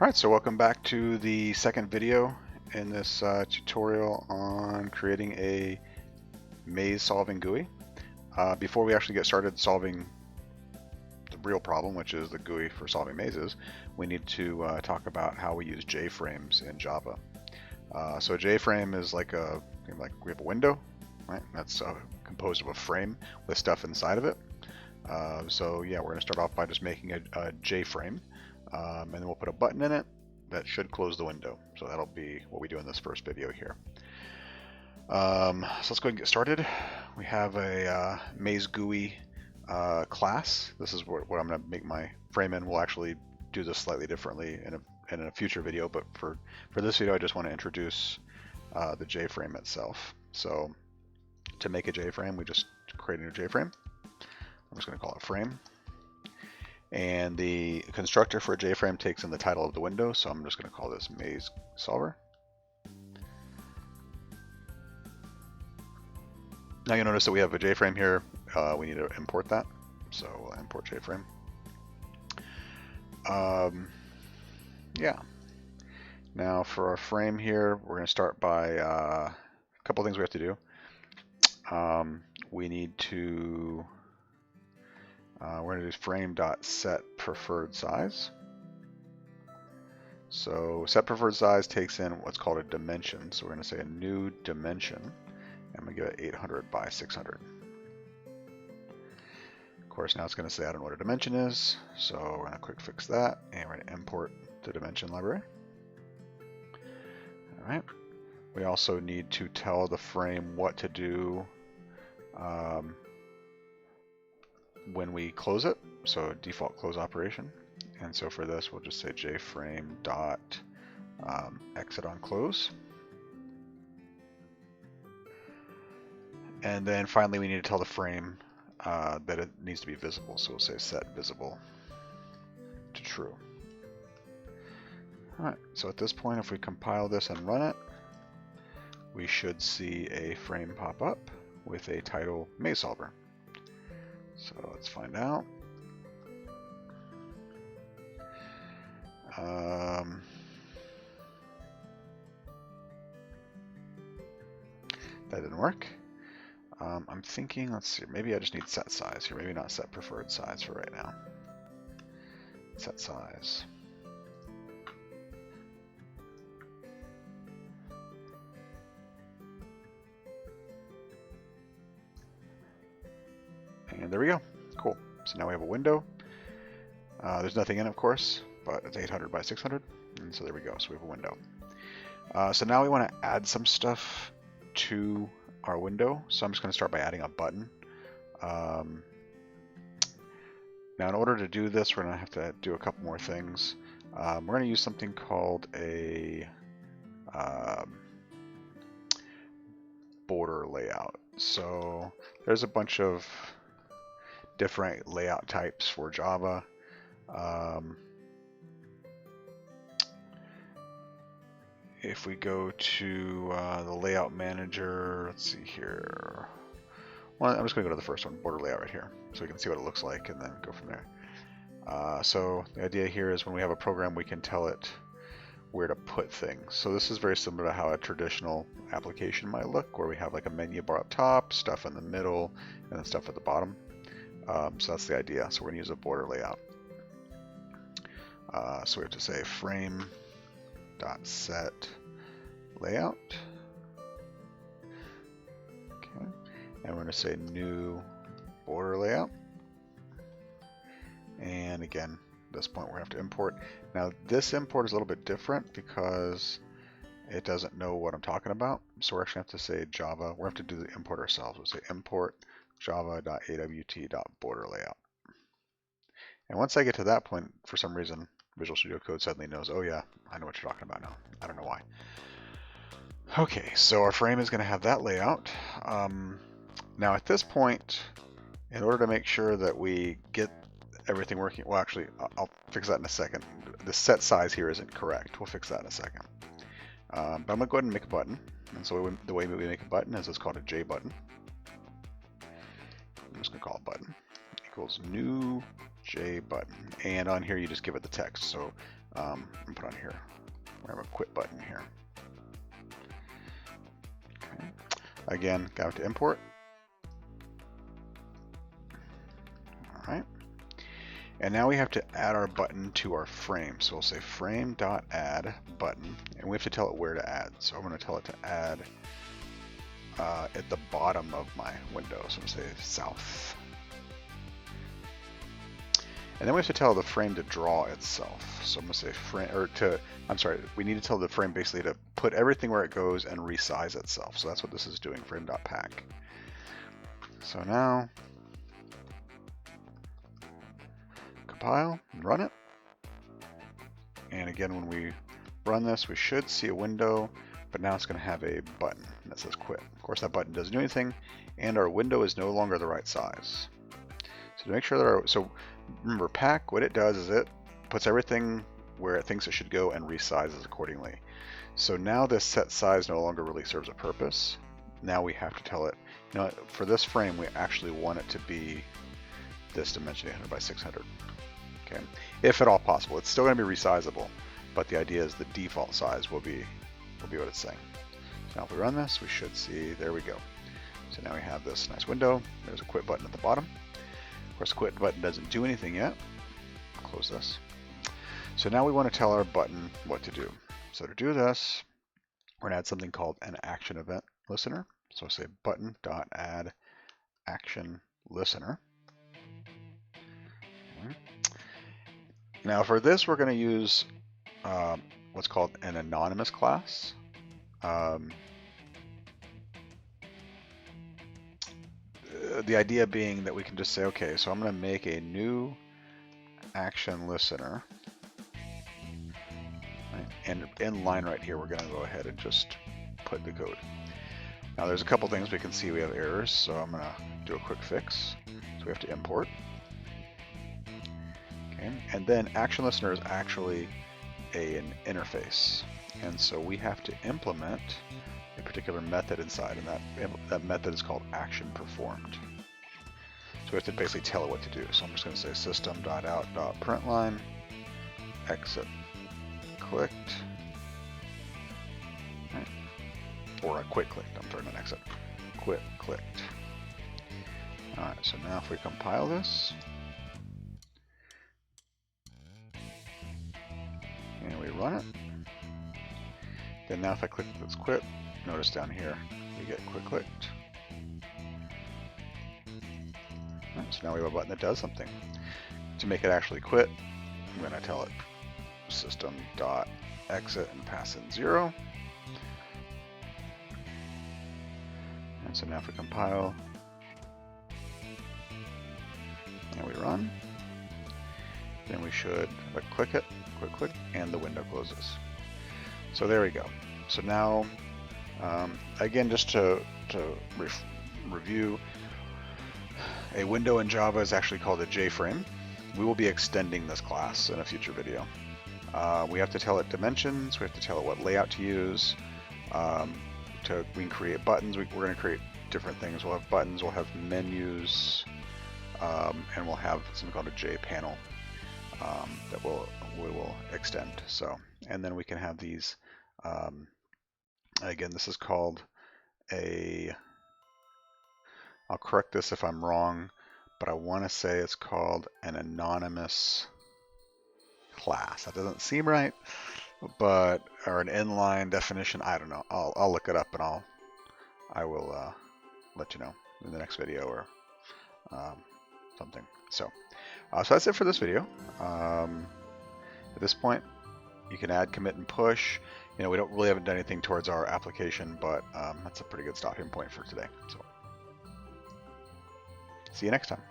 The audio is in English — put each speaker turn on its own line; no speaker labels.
Alright, so welcome back to the second video in this tutorial on creating a maze solving GUI. Before we actually get started solving the real problem, which is the GUI for solving mazes, we need to talk about how we use JFrames in Java. So a JFrame is like we have a window, right? That's composed of a frame with stuff inside of it. So yeah, we're going to start off by just making a JFrame. And then we'll put a button in it that should close the window. So that'll be what we do in this first video here. So let's go ahead and get started. We have a maze GUI class. This is what I'm going to make my frame in. We'll actually do this slightly differently in a future video, but for this video I just want to introduce the JFrame itself. So to make a JFrame, we just create a new JFrame. I'm just going to call it frame. And the constructor for a JFrame takes in the title of the window, so I'm just going to call this maze solver. Now you'll notice that we have a JFrame here. We need to import that, so we'll import JFrame. Yeah. Now for our frame here, we're going to start by a couple things we have to do. We need to we're going to do frame.set preferred size. So set preferred size takes in what's called a dimension. So we're going to say a new dimension, and we give it 800 by 600. Of course, now it's going to say I don't know what a dimension is, so we're going to quick fix that, and we're going to import the dimension library. All right. We also need to tell the frame what to do when we close it, so default close operation. And so for this, we'll just say JFrame dot exit on close. And then finally, we need to tell the frame that it needs to be visible. So we'll say set visible to true. All right. So at this point, if we compile this and run it, we should see a frame pop up with a title maze solver. So let's find out. That didn't work. I'm thinking, let's see, maybe I just need set size here. Maybe not set preferred size for right now. Set size. And there we go. Cool. So now we have a window. There's nothing in, of course, but it's 800 by 600. And so there we go. So we have a window. So now we want to add some stuff to our window. So I'm just going to start by adding a button. Now in order to do this, we're going to have to do a couple more things. We're going to use something called a border layout. So there's a bunch of different layout types for Java. If we go to the layout manager, let's see here. Well, I'm just going to go to the first one, border layout right here, so we can see what it looks like and then go from there. So the idea here is when we have a program, we can tell it where to put things. So this is very similar to how a traditional application might look, where we have like a menu bar up top, stuff in the middle, and then stuff at the bottom. So that's the idea. So we're going to use a border layout. So we have to say frame.set layout. Okay. And we're going to say new border layout. And again, at this point we have to import. Now this import is a little bit different because it doesn't know what I'm talking about. So we're actually going to have to say Java. We're going to have to do the import ourselves. We'll say import java.awt.border layout. And once I get to that point, for some reason, Visual Studio Code suddenly knows, oh yeah, I know what you're talking about now. I don't know why. Okay, so our frame is going to have that layout. Now at this point, in order to make sure that we get everything working, well actually, I'll fix that in a second. The set size here isn't correct. We'll fix that in a second. But I'm going to go ahead and make a button. And so the way we make a button is it's called a JButton. I'm just going to call it button equals new JButton. And on here you just give it the text. So and put on here. We have a quit button here. Okay. Again, go to import. All right. And now we have to add our button to our frame. So we'll say frame.add button, and we have to tell it where to add. So I'm going to tell it to add at the bottom of my window. So I'm going to say south. And then we have to tell the frame to draw itself. So I'm going to say frame, or to, I'm sorry, we need to tell the frame basically to put everything where it goes and resize itself. So that's what this is doing, frame.pack. So now, compile and run it. And again, when we run this, we should see a window, but now it's going to have a button that says quit. Of course, that button doesn't do anything, and our window is no longer the right size. So to make sure that so remember, pack, what it does is it puts everything where it thinks it should go and resizes accordingly. So now this set size no longer really serves a purpose. Now we have to tell it, you know, for this frame, we actually want it to be this dimension, 800 by 600. Okay, if at all possible. It's still going to be resizable, but the idea is the default size will be what it's saying. So now if we run this, we should see, there we go. So now we have this nice window. There's a quit button at the bottom. Of course, the quit button doesn't do anything yet. Close this. So now we want to tell our button what to do. So to do this, we're going to add something called an action event listener. So say button.add action listener. Okay. Now for this, we're going to use what's called an anonymous class. The idea being that we can just say, okay, so I'm going to make a new action listener. Right? And in line right here, we're going to go ahead and just put the code. Now there's a couple things we can see we have errors, so I'm going to do a quick fix. So we have to import. Okay. And then action listener is actually an interface. And so we have to implement a particular method inside, and that method is called action performed. So we have to basically tell it what to do. So I'm just going to say system.out.println exit clicked, right. Or a quit clicked. I'm sorry, not exit. Quit clicked. All right. So now if we compile this and we run it, then now if I click this quit, notice down here we get quit clicked. Right, so now we have a button that does something. To make it actually quit, I'm going to tell it system.exit and pass in 0. And so now if we compile and we run, then we should click it, quit click, and the window closes. So there we go. So now, again, just to review, a window in Java is actually called a JFrame. We will be extending this class in a future video. We have to tell it dimensions. We have to tell it what layout to use. We can create buttons. We're going to create different things. We'll have buttons. We'll have menus, and we'll have something called a JPanel that we will extend. So, and then we can have these. Again, this is called a. I'll correct this if I'm wrong, but I want to say it's called an anonymous class. That doesn't seem right, but or an inline definition. I don't know. I'll look it up and I will let you know in the next video or something. So that's it for this video. At this point, you can add, commit, and push. You know, we don't really haven't done anything towards our application, but that's a pretty good stopping point for today. So see you next time.